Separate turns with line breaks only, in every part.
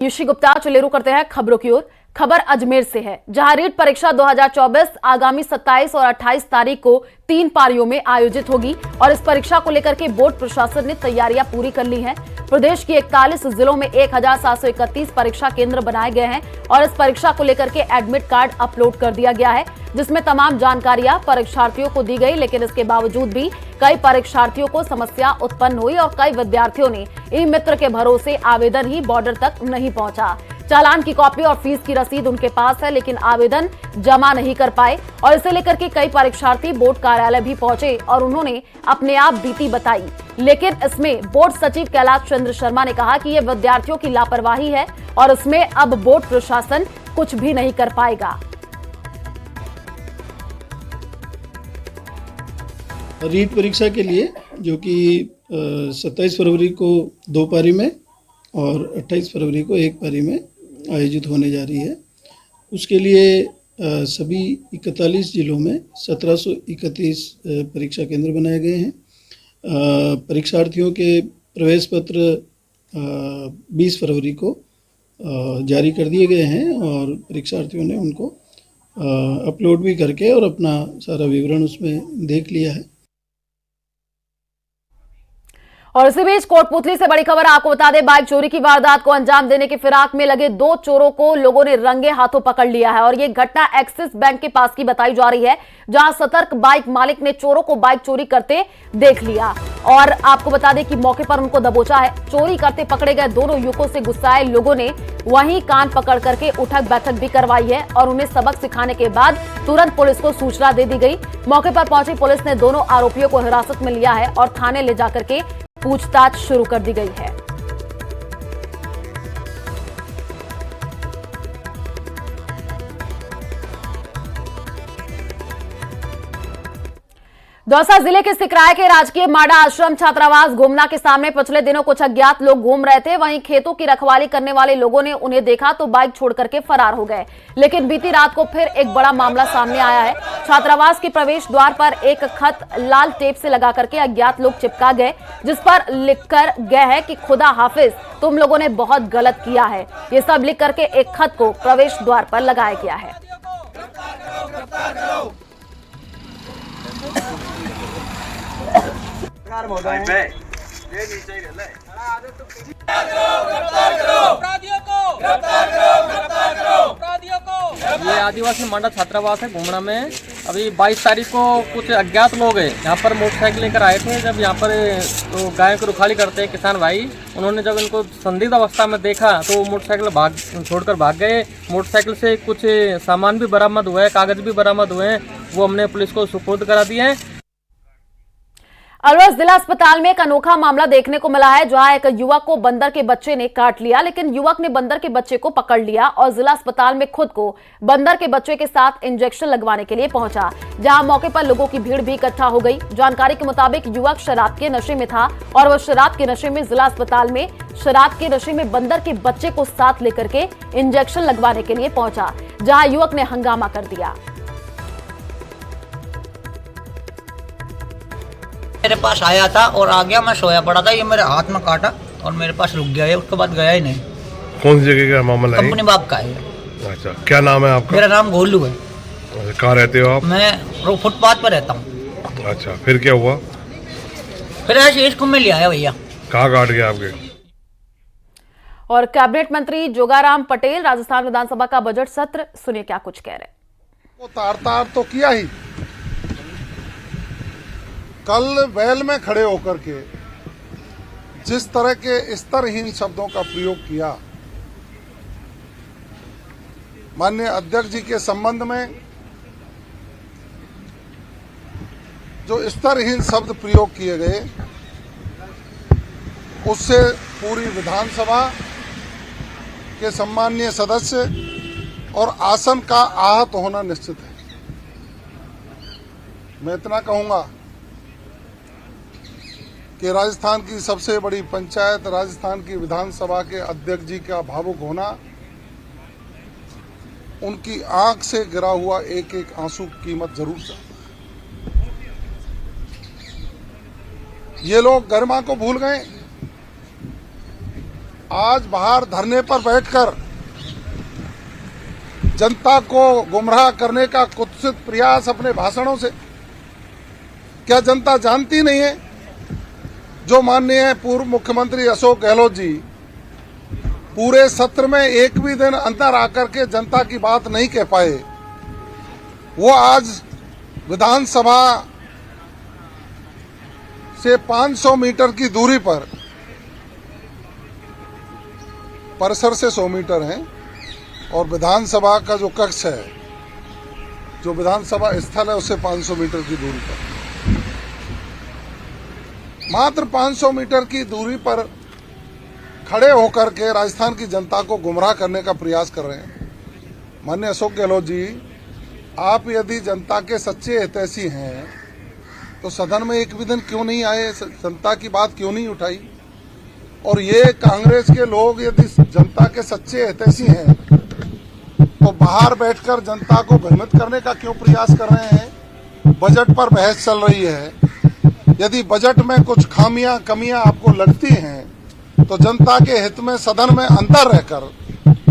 युषी गुप्ता चलेरू करते हैं खबरों की ओर। खबर अजमेर से है, जहां रीट परीक्षा 2024 आगामी 27 और 28 तारीख को 3 पारियों में आयोजित होगी और इस परीक्षा को लेकर के बोर्ड प्रशासन ने तैयारियां पूरी कर ली हैं। प्रदेश के 41 जिलों में 1731 परीक्षा केंद्र बनाए गए हैं और इस परीक्षा को लेकर के एडमिट कार्ड अपलोड कर दिया गया है, जिसमें तमाम जानकारियां परीक्षार्थियों को दी गई। लेकिन इसके बावजूद भी कई परीक्षार्थियों को समस्या उत्पन्न हुई और कई विद्यार्थियों ने ई मित्र के भरोसे आवेदन ही बॉर्डर तक नहीं पहुंचा। चालान की कॉपी और फीस की रसीद उनके पास है, लेकिन आवेदन जमा नहीं कर पाए और इसे लेकर के कई परीक्षार्थी बोर्ड कार्यालय भी पहुंचे और उन्होंने अपने आप बीती बताई। लेकिन इसमें बोर्ड सचिव कैलाश चंद्र शर्मा ने कहा कि यह विद्यार्थियों की लापरवाही है और इसमें अब बोर्ड प्रशासन कुछ भी नहीं कर पाएगा।
रीट परीक्षा के लिए जो कि 27 फरवरी को 2 पारी में और 28 फरवरी को 1 पारी में आयोजित होने जा रही है, उसके लिए सभी 41 जिलों में 1731 परीक्षा केंद्र बनाए गए हैं। परीक्षार्थियों के प्रवेश पत्र 20 फरवरी को जारी कर दिए गए हैं और परीक्षार्थियों ने उनको अपलोड भी करके और अपना सारा विवरण उसमें देख लिया है।
और इसी बीच कोटपुतली से बड़ी खबर आपको बता दें, बाइक चोरी की वारदात को अंजाम देने की फिराक में लगे 2 चोरों को लोगों ने रंगे हाथों पकड़ लिया है और ये घटना एक्सिस बैंक के पास की बताई जा रही है, जहां सतर्क बाइक मालिक ने चोरों को बाइक चोरी करते देख लिया और आपको बता दें कि मौके पर उनको दबोचा है। चोरी करते पकड़े गए दोनों युवकों से गुस्साए लोगों ने वहीं कान पकड़ करके उठक बैठक भी करवाई है और उन्हें सबक सिखाने के बाद तुरंत पुलिस को सूचना दे दी गई। मौके पर पहुंची पुलिस ने दोनों आरोपियों को हिरासत में लिया है और थाने ले जाकर के पूछताछ शुरू कर दी गई है। दौसा जिले के सिकराय के राजकीय माडा आश्रम छात्रावास घूमना के सामने पिछले दिनों कुछ अज्ञात लोग घूम रहे थे। वहीं खेतों की रखवाली करने वाले लोगों ने उन्हें देखा तो बाइक छोड़ करके फरार हो गए। लेकिन बीती रात को फिर एक बड़ा मामला सामने आया है। छात्रावास के प्रवेश द्वार पर एक खत लाल टेप से लगा करके अज्ञात लोग चिपका गए, जिस पर लिखकर गए है कि खुदा हाफिज, तुम लोगों ने बहुत गलत किया है। ये सब लिख करके एक खत को प्रवेश द्वार पर लगाया गया है।
ये आदिवासी मांडा छात्रावास है घूमना में। अभी 22 तारीख को कुछ अज्ञात लोग हैं यहाँ पर मोटरसाइकिल लेकर आए थे। जब यहाँ पर तो गायों की रुखाली करते हैं किसान भाई, उन्होंने जब इनको संदिग्ध अवस्था में देखा तो मोटरसाइकिल छोड़कर भाग गए। मोटरसाइकिल से कुछ सामान भी बरामद हुए हैं, कागज भी बरामद हुए हैं, वो हमने पुलिस को सुपुर्द करा दिए हैं।
अलवर जिला अस्पताल में एक अनोखा मामला देखने को मिला है, जहां एक युवक को बंदर के बच्चे ने काट लिया, लेकिन युवक ने बंदर के बच्चे को पकड़ लिया और जिला अस्पताल में खुद को बंदर के बच्चे के साथ इंजेक्शन लगवाने के लिए पहुंचा, जहां मौके पर लोगों की भीड़ भी इकट्ठा हो गई। जानकारी के मुताबिक युवक शराब के नशे में था और वह शराब के नशे में जिला अस्पताल में शराब के नशे में बंदर के बच्चे को साथ लेकर के इंजेक्शन लगवाने के लिए पहुंचा, जहां युवक ने हंगामा कर दिया।
मेरे पास आया था और आ गया, मैं सोया पड़ा था, ये मेरे हाथ में काटा और मेरे पास रुक गया है, उसके बाद गया ही नहीं।
कौन सी जगह का मामला है?
कंपनी बाप का है।
अच्छा, क्या नाम है आपका?
मेरा नाम गोलू है।
कहाँ रहते हो आप?
मैं फुटपाथ पर रहता हूँ।
अच्छा, फिर क्या हुआ?
फिर ऐसे इसको मैं ले आया भैया।
कहाँ काट गया आपके?
और कैबिनेट मंत्री जोगाराम पटेल राजस्थान विधानसभा का बजट सत्र, सुनिए क्या कुछ कह रहे।
वो तार तो किया ही, कल बैल में खड़े होकर के जिस तरह के स्तरहीन शब्दों का प्रयोग किया माननीय अध्यक्ष जी के संबंध में, जो स्तरहीन शब्द प्रयोग किए गए, उससे पूरी विधानसभा के सम्माननीय सदस्य और आसन का आहत होना निश्चित है। मैं इतना कहूंगा कि राजस्थान की सबसे बड़ी पंचायत, राजस्थान की विधानसभा के अध्यक्ष जी का भावुक होना, उनकी आंख से गिरा हुआ एक एक आंसू की कीमत जरूर चाहता है। ये लोग गरिमा को भूल गए। आज बाहर धरने पर बैठकर जनता को गुमराह करने का कुत्सित प्रयास अपने भाषणों से, क्या जनता जानती नहीं है? जो माननीय पूर्व मुख्यमंत्री अशोक गहलोत जी पूरे सत्र में एक भी दिन अंदर आकर के जनता की बात नहीं कह पाए, वो आज विधानसभा से 500 मीटर की दूरी पर, परिसर से 100 मीटर है, और विधानसभा का जो कक्ष है, जो विधानसभा स्थल है, उससे 500 मीटर की दूरी पर, मात्र 500 मीटर की दूरी पर खड़े होकर के राजस्थान की जनता को गुमराह करने का प्रयास कर रहे हैं। माननीय अशोक गहलोत जी, आप यदि जनता के सच्चे हितैषी हैं तो सदन में एक भी दिन क्यों नहीं आए, जनता की बात क्यों नहीं उठाई? और ये कांग्रेस के लोग यदि जनता के सच्चे हितैषी हैं तो बाहर बैठकर जनता को भ्रमित करने का क्यों प्रयास कर रहे हैं? बजट पर बहस चल रही है, यदि बजट में कुछ खामियां कमियां आपको लगती हैं तो जनता के हित में सदन में अंदर रहकर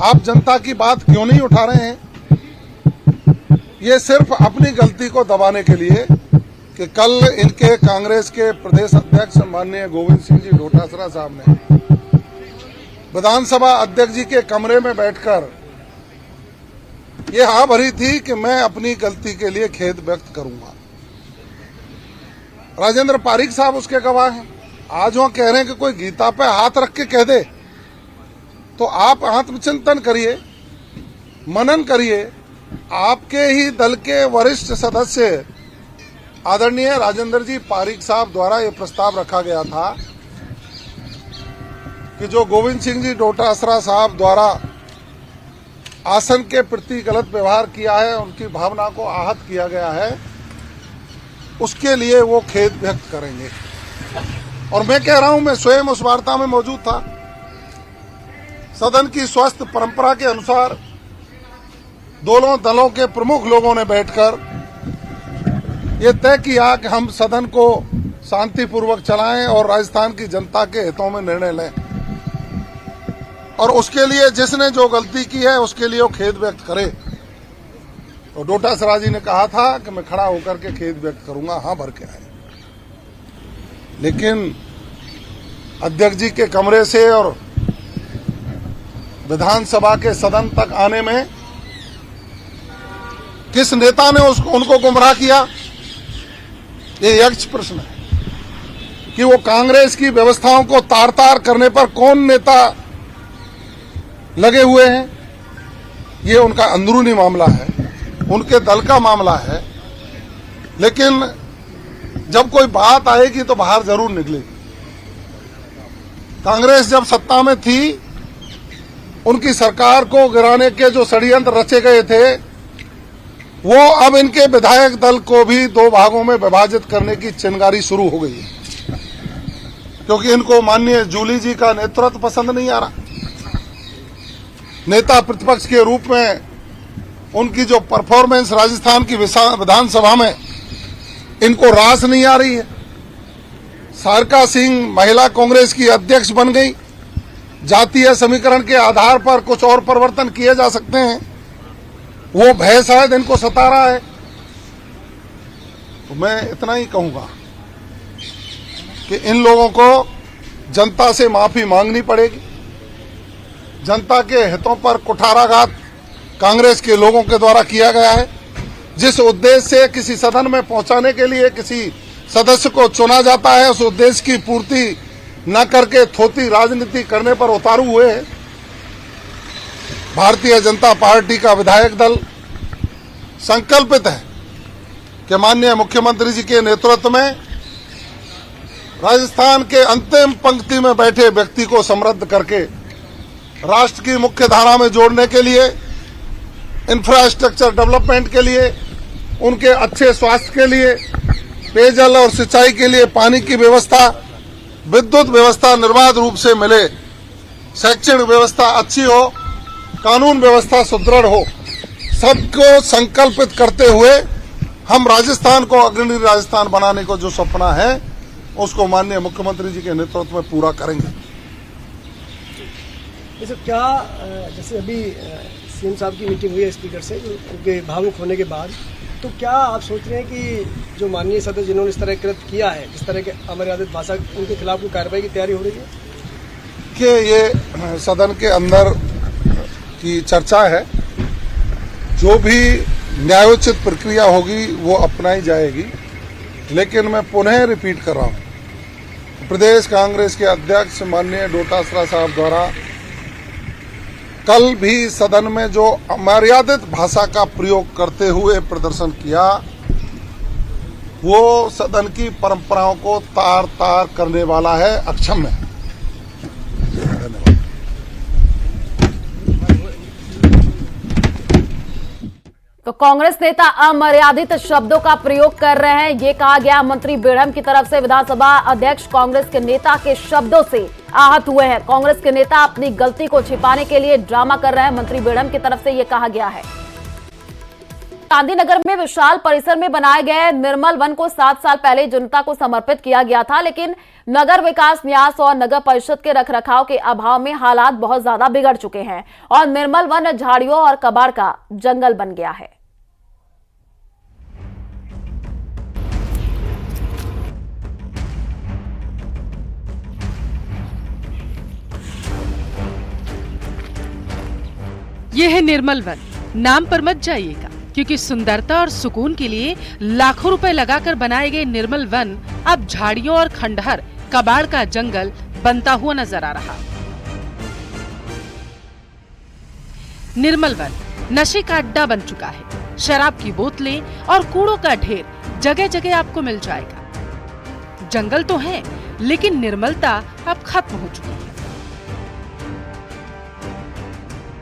आप जनता की बात क्यों नहीं उठा रहे हैं? ये सिर्फ अपनी गलती को दबाने के लिए कि कल इनके कांग्रेस के प्रदेश अध्यक्ष माननीय गोविंद सिंह जी डोटासरा साहब ने विधानसभा अध्यक्ष जी के कमरे में बैठकर ये हाँ भरी थी कि मैं अपनी गलती के लिए खेद व्यक्त करूंगा। राजेंद्र पारीक साहब उसके गवाह हैं। आज वो कह रहे हैं कि कोई गीता पे हाथ रख के कह दे, तो आप आत्मचिंतन करिए, मनन करिए। आपके ही दल के वरिष्ठ सदस्य आदरणीय राजेंद्र जी पारीक साहब द्वारा ये प्रस्ताव रखा गया था कि जो गोविंद सिंह जी डोटासरा साहब द्वारा आसन के प्रति गलत व्यवहार किया है, उनकी भावना को आहत किया गया है, उसके लिए वो खेद व्यक्त करेंगे। और मैं कह रहा हूं, मैं स्वयं उस वार्ता में मौजूद था। सदन की स्वस्थ परंपरा के अनुसार दोनों दलों के प्रमुख लोगों ने बैठकर ये तय किया कि हम सदन को शांतिपूर्वक चलाएं और राजस्थान की जनता के हितों में निर्णय लें, और उसके लिए जिसने जो गलती की है उसके लिए वो खेद व्यक्त करे। और डोटासरा जी ने कहा था कि मैं खड़ा होकर के खेद व्यक्त करूंगा, हाँ भर के आए। लेकिन अध्यक्ष जी के कमरे से और विधानसभा के सदन तक आने में किस नेता ने उनको गुमराह किया? ये यक्ष प्रश्न है कि वो कांग्रेस की व्यवस्थाओं को तार तार करने पर कौन नेता लगे हुए हैं। ये उनका अंदरूनी मामला है, उनके दल का मामला है, लेकिन जब कोई बात आएगी तो बाहर जरूर निकलेगी। कांग्रेस जब सत्ता में थी, उनकी सरकार को गिराने के जो षड्यंत्र रचे गए थे, वो अब इनके विधायक दल को भी दो भागों में विभाजित करने की चिंगारी शुरू हो गई है, क्योंकि इनको माननीय जूली जी का नेतृत्व पसंद नहीं आ रहा। नेता प्रतिपक्ष के रूप में उनकी जो परफॉर्मेंस राजस्थान की विधानसभा में इनको रास नहीं आ रही है। सारिका सिंह महिला कांग्रेस की अध्यक्ष बन गई। जातीय समीकरण के आधार पर कुछ और परिवर्तन किए जा सकते हैं, वो भय शायद इनको सता रहा है। तो मैं इतना ही कहूंगा कि इन लोगों को जनता से माफी मांगनी पड़ेगी। जनता के हितों पर कुठाराघात कांग्रेस के लोगों के द्वारा किया गया है। जिस उद्देश्य से किसी सदन में पहुंचाने के लिए किसी सदस्य को चुना जाता है, उस उद्देश्य की पूर्ति न करके थोती राजनीति करने पर उतारू हुए हैं। भारतीय जनता पार्टी का विधायक दल संकल्पित है कि माननीय मुख्यमंत्री जी के नेतृत्व में राजस्थान के अंतिम पंक्ति में बैठे व्यक्ति को समृद्ध करके राष्ट्र की मुख्य धारा में जोड़ने के लिए, इंफ्रास्ट्रक्चर डेवलपमेंट के लिए, उनके अच्छे स्वास्थ्य के लिए, पेयजल और सिंचाई के लिए पानी की व्यवस्था, विद्युत व्यवस्था निर्बाध रूप से मिले, शैक्षणिक व्यवस्था अच्छी हो, कानून व्यवस्था सुदृढ़ हो, सबको संकल्पित करते हुए हम राजस्थान को अग्रणी राजस्थान बनाने को जो सपना है उसको माननीय मुख्यमंत्री जी के नेतृत्व में पूरा करेंगे।
जैसे क्या जैसे अभी सीएम साहब की मीटिंग हुई है स्पीकर से उनके भावुक होने के बाद, तो क्या आप सोच रहे हैं कि जो माननीय सदस्य जिन्होंने इस तरह कृत किया है, इस तरह के अमर्यादित भाषा, उनके खिलाफ कोई कार्रवाई की तैयारी हो रही है?
कि ये सदन के अंदर की चर्चा है, जो भी न्यायोचित प्रक्रिया होगी वो अपनाई जाएगी। लेकिन मैं पुनः रिपीट कर रहा हूँ, प्रदेश कांग्रेस के अध्यक्ष माननीय डोटासरा साहब द्वारा कल भी सदन में जो अमर्यादित भाषा का प्रयोग करते हुए प्रदर्शन किया, वो सदन की परंपराओं को तार तार करने वाला है, अक्षम्य है।
तो कांग्रेस नेता अमर्यादित शब्दों का प्रयोग कर रहे हैं, ये कहा गया मंत्री बेढ़म की तरफ से। विधानसभा अध्यक्ष कांग्रेस के नेता के शब्दों से आहत हुए हैं। कांग्रेस के नेता अपनी गलती को छिपाने के लिए ड्रामा कर रहे हैं, मंत्री बेढ़म की तरफ से ये कहा गया है। गांधीनगर में विशाल परिसर में बनाए गए निर्मल वन को 7 साल पहले जनता को समर्पित किया गया था, लेकिन नगर विकास न्यास और नगर परिषद के रखरखाव के अभाव में हालात बहुत ज्यादा बिगड़ चुके हैं और निर्मल वन झाड़ियों और कबाड़ का जंगल बन गया है।
ये है निर्मल वन। नाम पर मत जाइएगा, क्योंकि सुंदरता और सुकून के लिए लाखों रुपए लगाकर बनाए गए निर्मल वन अब झाड़ियों और खंडहर कबाड़ का जंगल बनता हुआ नजर आ रहा। निर्मल वन नशे का अड्डा बन चुका है। शराब की बोतलें और कूड़ों का ढेर जगह जगह आपको मिल जाएगा। जंगल तो है, लेकिन निर्मलता अब खत्म हो चुकी है।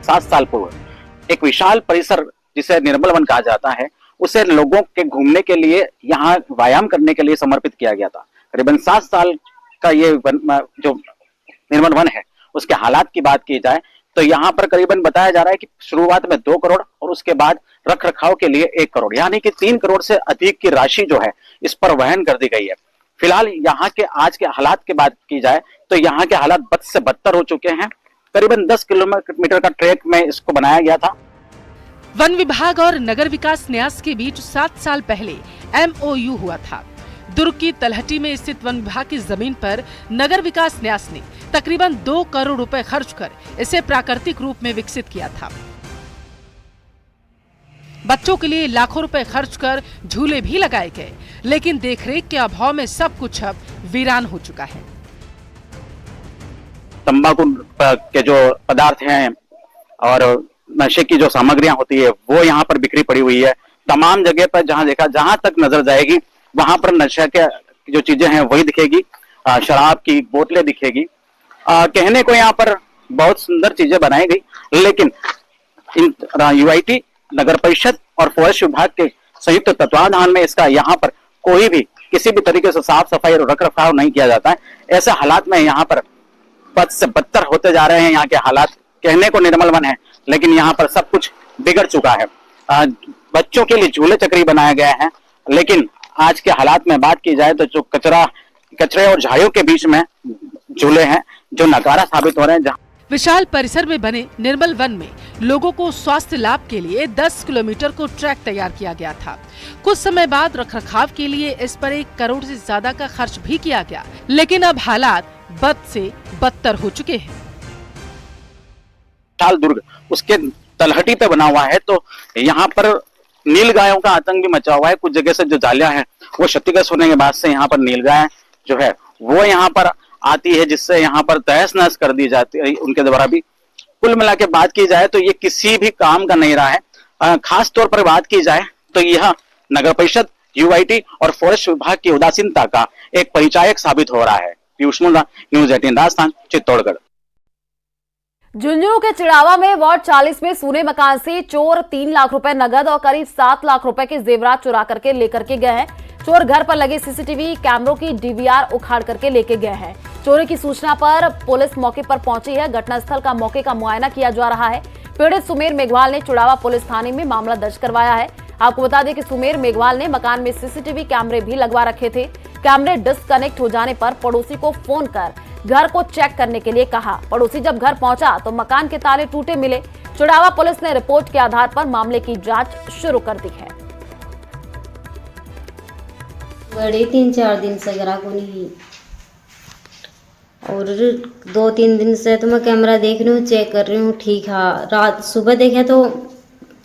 7 साल पूर्व एक विशाल परिसर जिसे निर्मल वन कहा जाता है, उसे लोगों के घूमने के लिए, यहाँ व्यायाम करने के लिए समर्पित किया गया था। करीबन 7 साल का ये जो निर्मल वन है, उसके हालात की बात की जाए तो यहाँ पर करीबन बताया जा रहा है कि शुरुआत में 2 करोड़ और उसके बाद रख रखाव के लिए 1 करोड़, यानी कि 3 करोड़ से अधिक की राशि जो है इस पर वहन कर दी गई है। फिलहाल यहाँ के आज के हालात की बात की जाए तो यहाँ के हालात बद से बदतर हो चुके हैं। करीबन 10 किलोमीटर का ट्रैक में इसको बनाया गया था।
वन विभाग और नगर विकास न्यास के बीच 7 साल पहले MOU हुआ था। दुर्ग की तलहटी में स्थित वन विभाग की जमीन पर नगर विकास न्यास ने तकरीबन 2 करोड़ रुपए खर्च कर इसे प्राकृतिक रूप में विकसित किया था। बच्चों के लिए लाखों रुपए खर्च कर झूले भी लगाए गए, लेकिन देखरेख के अभाव में सब कुछ अब वीरान हो चुका है।
तंबाकू के जो पदार्थ हैं और नशे की जो सामग्रियां होती है वो यहाँ पर बिखरी पड़ी हुई है। तमाम जगह पर जहां तक नजर जाएगी वहां पर नशे के जो चीजें हैं वही दिखेगी। शराब की बोतलें दिखेगी। कहने को यहाँ पर बहुत सुंदर चीजें बनाई गई, लेकिन UIT, नगर परिषद और फॉरेस्ट विभाग के संयुक्त तत्वाधान में इसका यहाँ पर कोई भी किसी भी तरीके से साफ सफाई और रख रखाव नहीं किया जाता है। ऐसे हालात में यहाँ पर बद से बदतर होते जा रहे हैं यहाँ के हालात। कहने को निर्मल वन है, लेकिन यहाँ पर सब कुछ बिगड़ चुका है। बच्चों के लिए झूले चक्री बनाए गए हैं, लेकिन आज के हालात में बात की जाए तो जो कचरे और झाड़ियों के बीच में झूले हैं जो नकारा साबित हो रहे हैं।
विशाल परिसर में बने निर्मल वन में लोगों को स्वास्थ्य लाभ के लिए 10 किलोमीटर को ट्रैक तैयार किया गया था। कुछ समय बाद रखरखाव के लिए इस पर 1 करोड़ से ज्यादा का खर्च भी किया गया, लेकिन अब हालात बद से बदतर हो चुके हैं।
दुर्ग उसके तलहटी पे बना हुआ है, तो यहाँ पर नील गायों का आतंक भी मचा हुआ है। कुछ जगह से जो जालियां हैं वो क्षतिग्रस्त होने के बाद से यहाँ पर नील गाय जो है वो यहाँ पर आती है, जिससे यहाँ पर तहस नहस कर दी जाती है उनके द्वारा भी। कुल मिला के बात की जाए तो ये किसी भी काम का नहीं रहा है। खास तौर पर बात की जाए तो यह नगर परिषद, UIT और फॉरेस्ट विभाग की उदासीनता का एक परिचायक साबित हो रहा है। पीयूष मुंडा, न्यूज़ 18 राजस्थान, चित्तौड़गढ़।
झुंझुनू के चिड़ावा में वार्ड 40 में सूने मकान से चोर 3 लाख रुपए नगद और करीब 7 लाख रुपए के जेवरात चुरा करके लेकर के गए हैं। चोर घर पर लगे CCTV कैमरों की DVR उखाड़ करके लेके गए हैं। चोरी की सूचना पर पुलिस मौके पर पहुंची है। घटनास्थल का मौके का मुआयना किया जा रहा है। पीड़ित सुमेर मेघवाल ने चिड़ावा पुलिस थाने में मामला दर्ज करवाया है। आपको बता दें कि सुमेर मेघवाल ने मकान में CCTV कैमरे भी लगवा रखे थे। कैमरे डिस्कनेक्ट हो जाने पर पड़ोसी को फोन कर घर को चेक करने के लिए कहा। पड़ोसी जब घर पहुंचा तो मकान के ताले टूटे मिले। चुड़ावा पुलिस ने रिपोर्ट के आधार पर मामले की जांच शुरू कर दी है।
बड़े 3-4 दिन से ग्राहकों नहीं, और 2-3 दिन से तो मैं कैमरा देख रही हूँ, चेक कर रही हूँ, ठीक है। रात सुबह देखा तो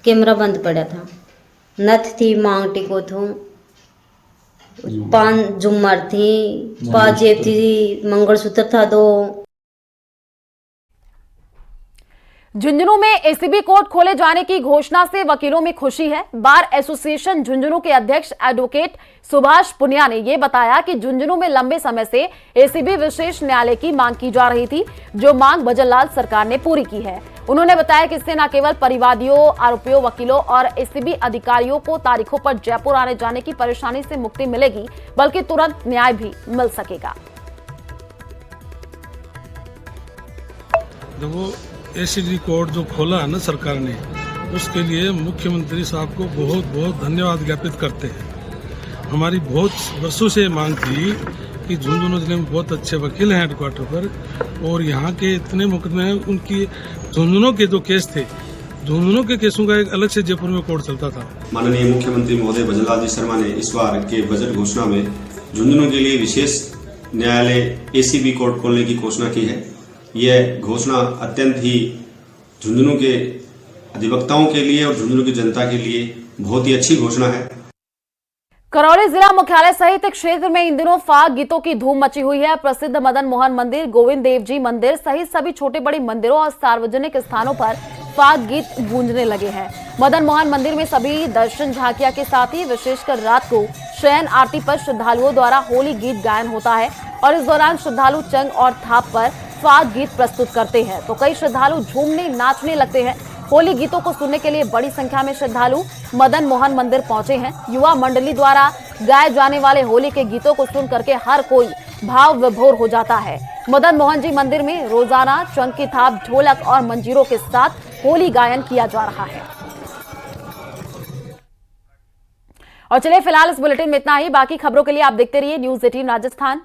कैमरा बंद पड़ा था। नथ थी, मांग टिको थो, 5 झुमर थी, 5 जेब थी, मंगलसूत्र था 2।
झुंझुनू में एसीबी कोर्ट खोले जाने की घोषणा से वकीलों में खुशी है। बार एसोसिएशन झुंझुनू के अध्यक्ष एडवोकेट सुभाष पुनिया ने यह बताया कि झुंझुनू में लंबे समय से एसीबी विशेष न्यायालय की मांग की जा रही थी, जो मांग भजनलाल सरकार ने पूरी की है। उन्होंने बताया कि इससे न केवल परिवादियों, आरोपियों, वकीलों और एसीबी अधिकारियों को तारीखों पर जयपुर आने जाने की परेशानी से मुक्ति मिलेगी, बल्कि तुरंत न्याय भी मिल सकेगा।
एसीबी कोर्ट जो खोला है ना सरकार ने, उसके लिए मुख्यमंत्री साहब को बहुत बहुत धन्यवाद ज्ञापित करते हैं। हमारी बहुत वर्षों से मांग थी कि झुंझुनू जिले में बहुत अच्छे वकील हैं हेडक्वार्टर पर, और यहाँ के इतने मुकदमे उनकी झुंझुनू के जो केस थे, झुंझुनू के केसों का एक अलग से जयपुर में कोर्ट चलता था।
माननीय मुख्यमंत्री महोदय भजनलाल जी शर्मा ने इस बार के बजट घोषणा में झुंझुनू के लिए विशेष न्यायालय एसीबी कोर्ट खोलने की घोषणा की है। यह घोषणा अत्यंत ही झुंझुनू के अधिवक्ताओं के लिए और झुंझुनू की जनता के लिए बहुत ही अच्छी घोषणा है।
करौली जिला मुख्यालय सहित क्षेत्र में इन दिनों फाग गीतों की धूम मची हुई है। प्रसिद्ध मदन मोहन मंदिर, गोविंद देव जी मंदिर सहित सभी छोटे बड़े मंदिरों और सार्वजनिक स्थानों पर फाग गीत गूंजने लगे हैं। मदन मोहन मंदिर में सभी दर्शन झांकियां के साथ ही विशेषकर रात को शयन आरती पर श्रद्धालुओं द्वारा होली गीत गायन होता है, और इस दौरान श्रद्धालु चंग और थाप पर फाग गीत प्रस्तुत करते हैं तो कई श्रद्धालु झूमने नाचने लगते हैं। होली गीतों को सुनने के लिए बड़ी संख्या में श्रद्धालु मदन मोहन मंदिर पहुंचे हैं। युवा मंडली द्वारा गाए जाने वाले होली के गीतों को सुन करके हर कोई भाव विभोर हो जाता है। मदन मोहन जी मंदिर में रोजाना चंग की थाप, ढोलक और मंजीरों के साथ होली गायन किया जा रहा है। और चलिए फिलहाल इस बुलेटिन में इतना ही। बाकी खबरों के लिए आप देखते रहिए न्यूज़ 18 राजस्थान।